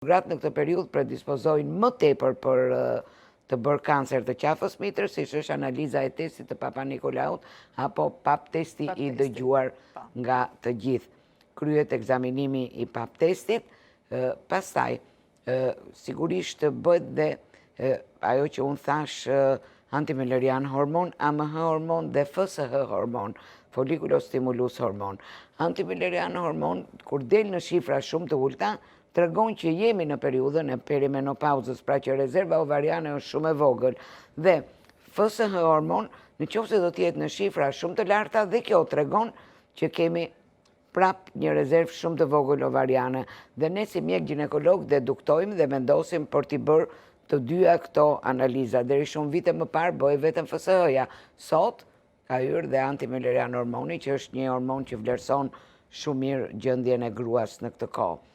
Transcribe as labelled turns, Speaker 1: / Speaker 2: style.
Speaker 1: Gratë në këtë periudhë predispozojnë më tepër për të bërë kancer të qafës mitër, si është analiza e testit të Papa Nikolaut, apo pap testi i dëgjuar nga të gjithë. Kryet ekzaminimi i pap testit, pastaj, sigurisht bëhet dhe ajo që unë thash antimilerian hormon, AMH hormon dhe FSH hormon, folliculostimulus hormon. Antimilerian hormon, kur del në shifra shumë të ulta, tregon që jemi në periudhën e perimenopauzës, pra që rezerva ovariane është shumë e vogël. Dhe FSH hormon, në qoftë se do t'jetë në shifra shumë të larta, dhe kjo tregon që kemi prap një rezervë shumë të vogël ovariane. Dhe ne si mjek ginekolog deduktojmë dhe mendosim për t'i bërë të dyja këto analiza. Deri shumë vite më parë bëhej vetëm FSH-ja. Sot ka hyrë dhe antimilerian hormoni, që është një hormon që vlerëson shumë mirë gjendjen e gruas në këtë kohë.